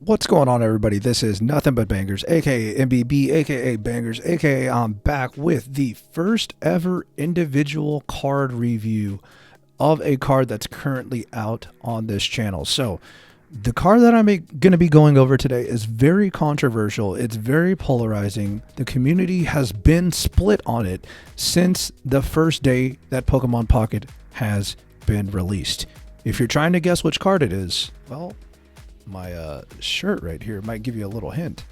What's going on, everybody? This is Nothing But Bangers, aka MBB, aka Bangers, aka I'm back with the first ever individual card review of a card that's currently out on this channel. So, the card that I'm going to be going over today is very controversial. It's very polarizing. The community has been split on it since the first day that Pokemon Pocket has been released. If you're trying to guess which card it is, well, my shirt right here might give you a little hint.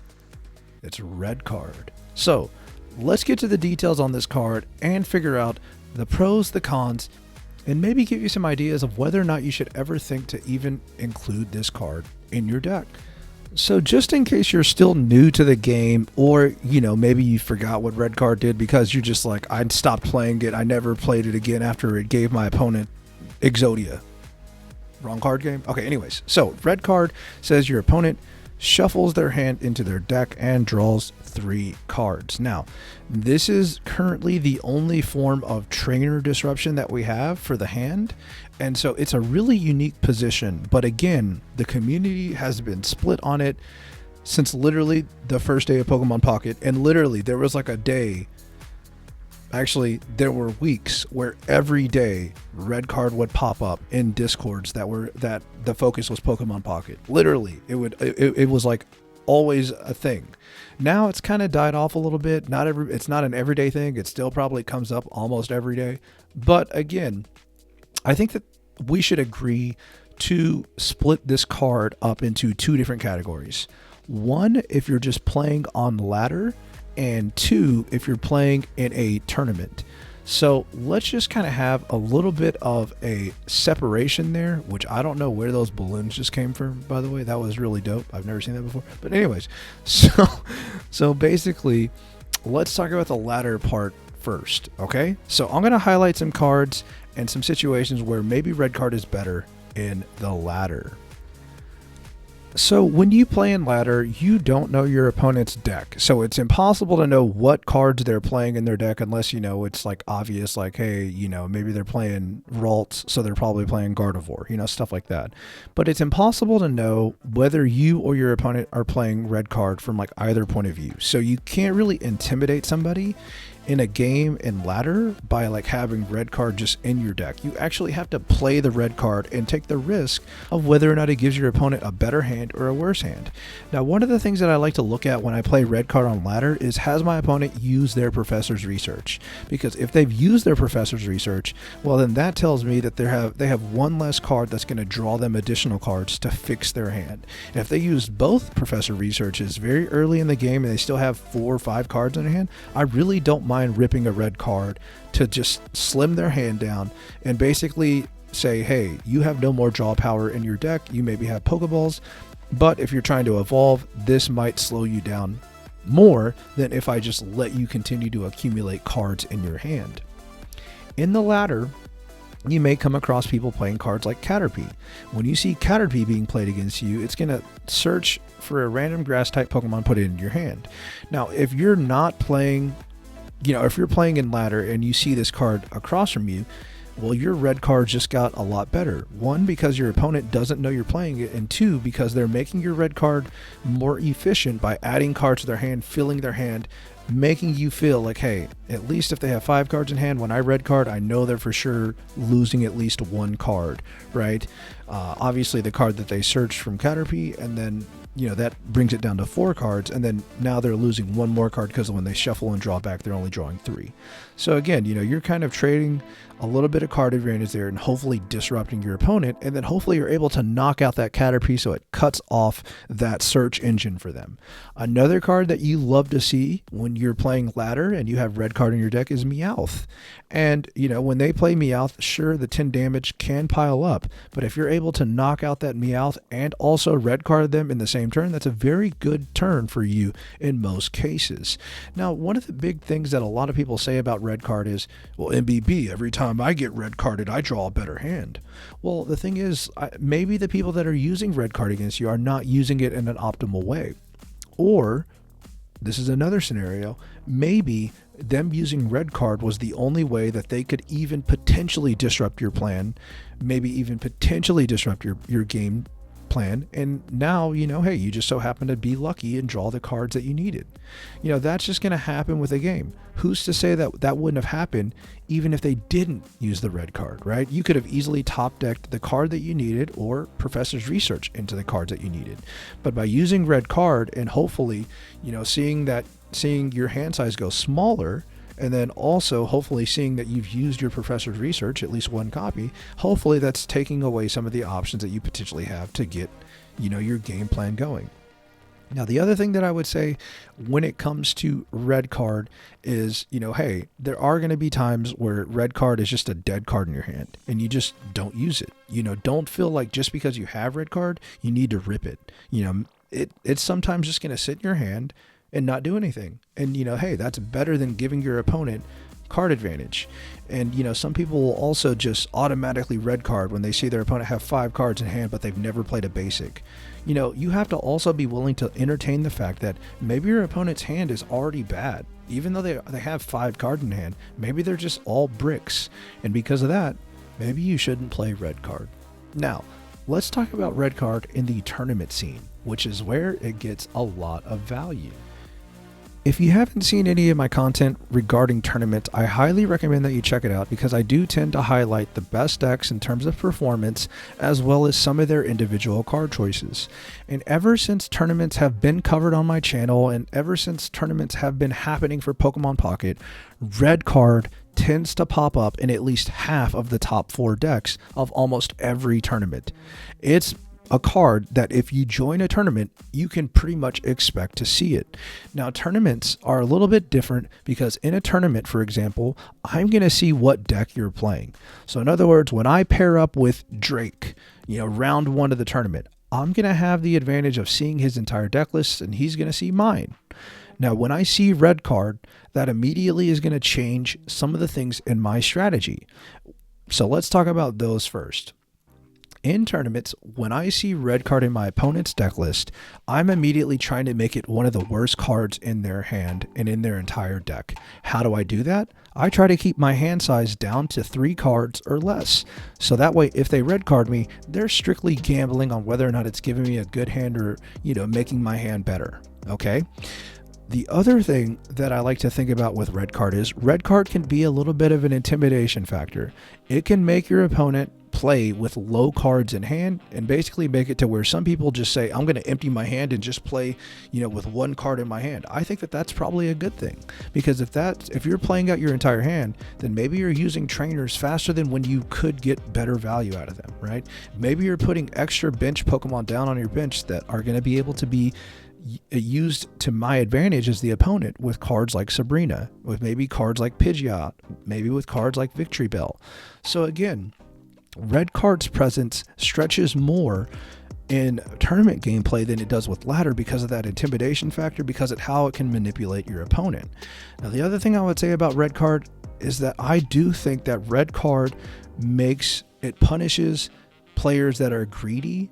It's red card. So let's get to the details on this card and figure out the pros, the cons, and maybe give you some ideas of whether or not you should ever think to even include this card in your deck. So just in case you're still new to the game, or maybe you forgot what red card did because you're just like, I stopped playing it, I never played it again after it gave my opponent Exodia. Wrong card game? Okay, anyways. So, red card says your opponent shuffles their hand into their deck and draws 3 cards. Now, this is currently the only form of trainer disruption that we have for the hand. And so it's a really unique position. But again, the community has been split on it since literally the first day of Pokemon Pocket. And literally, there was like a day. Actually, there were weeks where every day red card would pop up in discords that the focus was Pokemon Pocket. Literally, it was like always a thing. Now it's kind of died off a little bit. It's not an everyday thing. It still probably comes up almost every day. But again, I think that we should agree to split this card up into 2 different categories. One, if you're just playing on ladder, and 2, if you're playing in a tournament. So let's just kind of have a little bit of a separation there, which I don't know where those balloons just came from, by the way. That was really dope. I've never seen that before. But anyways, so basically, let's talk about the ladder part first, okay? So I'm going to highlight some cards and some situations where maybe red card is better in the ladder. So when you play in ladder, you don't know your opponent's deck. So it's impossible to know what cards they're playing in their deck unless, it's like obvious, like, hey, maybe they're playing Ralts, so they're probably playing Gardevoir, stuff like that. But it's impossible to know whether you or your opponent are playing red card from like either point of view. So you can't really intimidate somebody in a game in ladder by like having red card just in your deck. You actually have to play the red card and take the risk of whether or not it gives your opponent a better hand or a worse hand. Now, one of the things that I like to look at when I play red card on ladder is, has my opponent used their professor's research? Because if they've used their professor's research, well, then that tells me that they have one less card that's going to draw them additional cards to fix their hand. And if they use both professor researches very early in the game and they still have 4 or 5 cards in their hand, I really don't mind ripping a red card to just slim their hand down and basically say, hey, you have no more draw power in your deck. You maybe have Pokeballs, but if you're trying to evolve, this might slow you down more than if I just let you continue to accumulate cards in your hand. In the ladder, you may come across people playing cards like Caterpie. When you see Caterpie being played against you, it's going to search for a random grass type Pokemon, put it in your hand. Now, if you're not playing, if you're playing in ladder and you see this card across from you, well, your red card just got a lot better. 1, because your opponent doesn't know you're playing it, and 2, because they're making your red card more efficient by adding cards to their hand, filling their hand, making you feel like, hey, at least if they have 5 cards in hand, when I red card, I know they're for sure losing at least 1 card, right? Obviously, the card that they searched from Caterpie, and then that brings it down to 4 cards, and then now they're losing 1 more card because when they shuffle and draw back, they're only drawing 3. So again, you're kind of trading a little bit of card advantage there and hopefully disrupting your opponent, and then hopefully you're able to knock out that Caterpie so it cuts off that search engine for them. Another card that you love to see when you're playing ladder and you have red card in your deck is Meowth. And, when they play Meowth, sure, the 10 damage can pile up, but if you're able to knock out that Meowth and also red card them in the same turn, that's a very good turn for you in most cases. Now, one of the big things that a lot of people say about red card is, well, MBB, every time I get red carded, I draw a better hand. Well, the thing is, maybe the people that are using red card against you are not using it in an optimal way. Or, this is another scenario, maybe them using red card was the only way that they could even potentially disrupt your plan, maybe even potentially disrupt your game plan, and now, hey, you just so happen to be lucky and draw the cards that you needed. That's just going to happen with a game. Who's to say that that wouldn't have happened even if they didn't use the red card, right? You could have easily top decked the card that you needed or Professor's Research into the cards that you needed. But by using red card and hopefully, seeing your hand size go smaller, and then also hopefully seeing that you've used your Professor's Research, at least one copy, hopefully that's taking away some of the options that you potentially have to get, your game plan going. Now, the other thing that I would say when it comes to red card is, hey, there are going to be times where red card is just a dead card in your hand and you just don't use it. Don't feel like just because you have red card, you need to rip it. It's sometimes just going to sit in your hand and not do anything. And, hey, that's better than giving your opponent card advantage. And, some people will also just automatically red card when they see their opponent have 5 cards in hand, but they've never played a basic. You have to also be willing to entertain the fact that maybe your opponent's hand is already bad. Even though they have 5 cards in hand, maybe they're just all bricks. And because of that, maybe you shouldn't play red card. Now, let's talk about red card in the tournament scene, which is where it gets a lot of value. If you haven't seen any of my content regarding tournaments, I highly recommend that you check it out because I do tend to highlight the best decks in terms of performance as well as some of their individual card choices. And ever since tournaments have been covered on my channel and ever since tournaments have been happening for Pokemon Pocket, red card tends to pop up in at least half of the top 4 decks of almost every tournament. It's a card that if you join a tournament, you can pretty much expect to see it. Now, tournaments are a little bit different because in a tournament, for example, I'm going to see what deck you're playing. So in other words, when I pair up with Drake, round 1 of the tournament, I'm going to have the advantage of seeing his entire deck list and he's going to see mine. Now, when I see red card, that immediately is going to change some of the things in my strategy. So let's talk about those first. In tournaments, when I see red card in my opponent's deck list, I'm immediately trying to make it one of the worst cards in their hand and in their entire deck. How do I do that? I try to keep my hand size down to 3 cards or less. So that way, if they red card me, they're strictly gambling on whether or not it's giving me a good hand or, making my hand better. Okay? The other thing that I like to think about with red card is red card can be a little bit of an intimidation factor. It can make your opponent play with low cards in hand and basically make it to where some people just say, I'm going to empty my hand and just play, with 1 card in my hand. I think that that's probably a good thing because if you're playing out your entire hand, then maybe you're using trainers faster than when you could get better value out of them, right? Maybe you're putting extra bench Pokemon down on your bench that are going to be able to be used to my advantage as the opponent with cards like Sabrina, with maybe cards like Pidgeot, maybe with cards like Victory Bell. So again, red card's presence stretches more in tournament gameplay than it does with ladder because of that intimidation factor, because of how it can manipulate your opponent. Now, the other thing I would say about red card is that I do think that red card punishes players that are greedy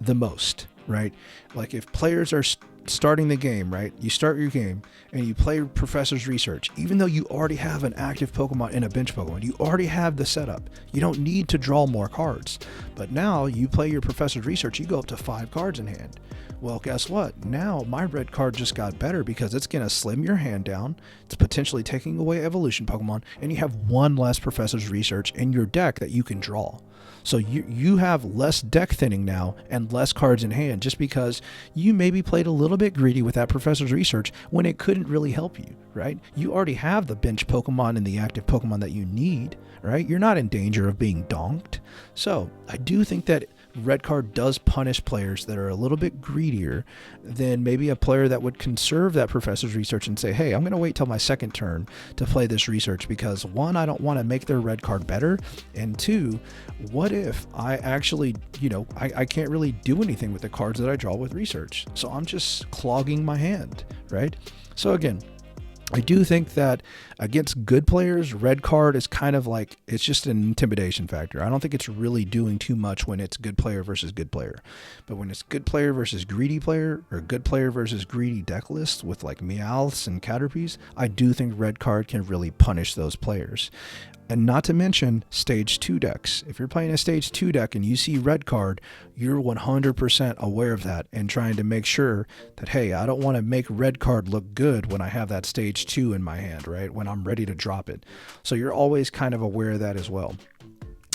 the most, right? Like if players are starting the game, right? You start your game and you play Professor's Research, even though you already have an active Pokemon and a bench Pokemon, you already have the setup. You don't need to draw more cards. But now you play your Professor's Research, you go up to 5 cards in hand. Well, guess what? Now my red card just got better because it's going to slim your hand down. It's potentially taking away evolution Pokemon, and you have 1 less Professor's Research in your deck that you can draw. So you have less deck thinning now and less cards in hand just because you maybe played a little bit greedy with that Professor's Research when it couldn't really help you, right? You already have the bench Pokemon and the active Pokemon that you need, right? You're not in danger of being donked. So I do think that red card does punish players that are a little bit greedier than maybe a player that would conserve that Professor's Research and say, hey, I'm going to wait till my second turn to play this research because 1, I don't want to make their red card better, and 2, what if I actually, I can't really do anything with the cards that I draw with research, so I'm just clogging my hand, right? So again, I do think that against good players, red card is kind of like, it's just an intimidation factor. I don't think it's really doing too much when it's good player versus good player. But when it's good player versus greedy player, or good player versus greedy deck lists with like Meowths and Caterpies, I do think red card can really punish those players. And not to mention stage 2 decks. If you're playing a stage 2 deck and you see red card, you're 100% aware of that and trying to make sure that, hey, I don't want to make red card look good when I have that stage 2 in my hand, right? When I'm ready to drop it. So you're always kind of aware of that as well.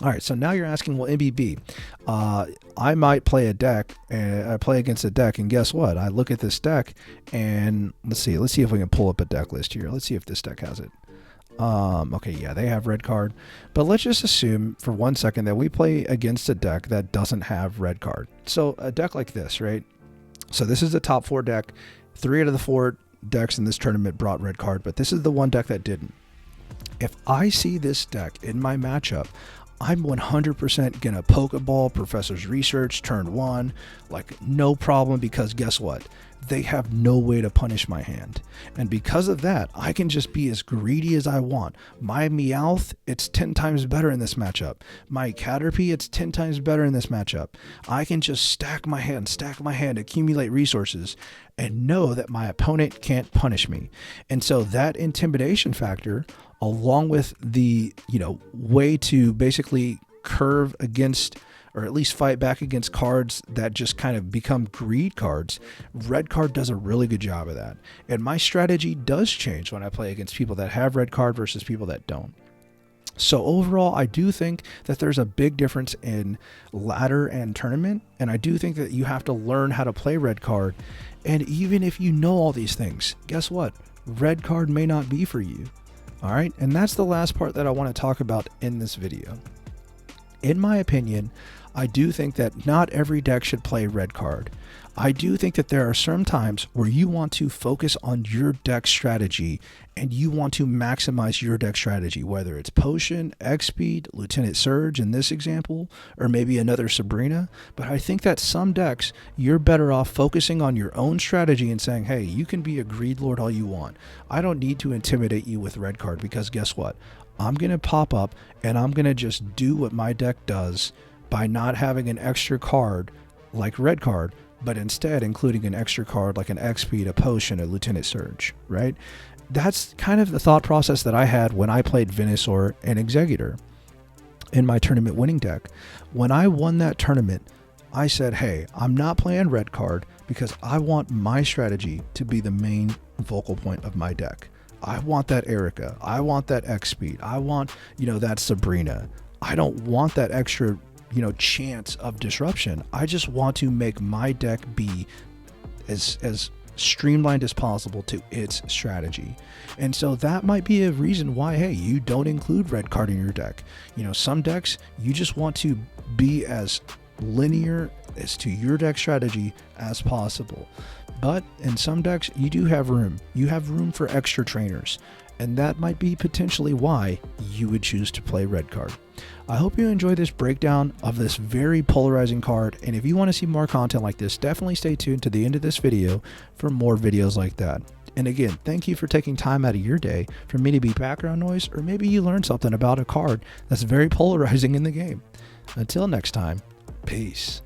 All right, so now you're asking, well, MBB, I might play a deck, and I play against a deck, and guess what? I look at this deck, and let's see if we can pull up a deck list here. Let's see if this deck has it. Okay, yeah, they have red card, but let's just assume for 1 second that we play against a deck that doesn't have red card. So a deck like this, right? So this is the top 4 deck. 3 out of the 4 decks in this tournament brought red card, but this is the one deck that didn't. If I see this deck in my matchup, I'm 100% gonna Pokeball Professor's Research turn 1, like no problem, because guess what? They have no way to punish my hand. And because of that, I can just be as greedy as I want. My Meowth, it's 10 times better in this matchup. My Caterpie, it's 10 times better in this matchup. I can just stack my hand, accumulate resources, and know that my opponent can't punish me. And so that intimidation factor, along with the, way to basically curve against, or at least fight back against cards that just kind of become greed cards, red card does a really good job of that. And my strategy does change when I play against people that have red card versus people that don't. So overall, I do think that there's a big difference in ladder and tournament, and I do think that you have to learn how to play red card. And even if you know all these things, guess what? Red card may not be for you. All right, and that's the last part that I want to talk about in this video. In my opinion, I do think that not every deck should play red card. I do think that there are some times where you want to focus on your deck strategy and you want to maximize your deck strategy, whether it's Potion, X-Speed, Lieutenant Surge in this example, or maybe another Sabrina. But I think that some decks, you're better off focusing on your own strategy and saying, hey, you can be a Greed Lord all you want. I don't need to intimidate you with red card, because guess what? I'm going to pop up and I'm going to just do what my deck does by not having an extra card like red card, but instead including an extra card like an X-Speed, a Potion, a Lieutenant Surge, right? That's kind of the thought process that I had when I played Venusaur and Exeggutor in my tournament winning deck. When I won that tournament, I said, hey, I'm not playing red card because I want my strategy to be the main focal point of my deck. I want that Erica. I want that X-Speed. I want, that Sabrina. I don't want that extra, chance of disruption. I just want to make my deck be as streamlined as possible to its strategy. And so that might be a reason why, hey, you don't include red card in your deck. Some decks, you just want to be as linear as to your deck strategy as possible. But in some decks, you do have room. You have room for extra trainers. And that might be potentially why you would choose to play red card. I hope you enjoyed this breakdown of this very polarizing card. And if you want to see more content like this, definitely stay tuned to the end of this video for more videos like that. And again, thank you for taking time out of your day for me to be background noise, or maybe you learned something about a card that's very polarizing in the game. Until next time, peace.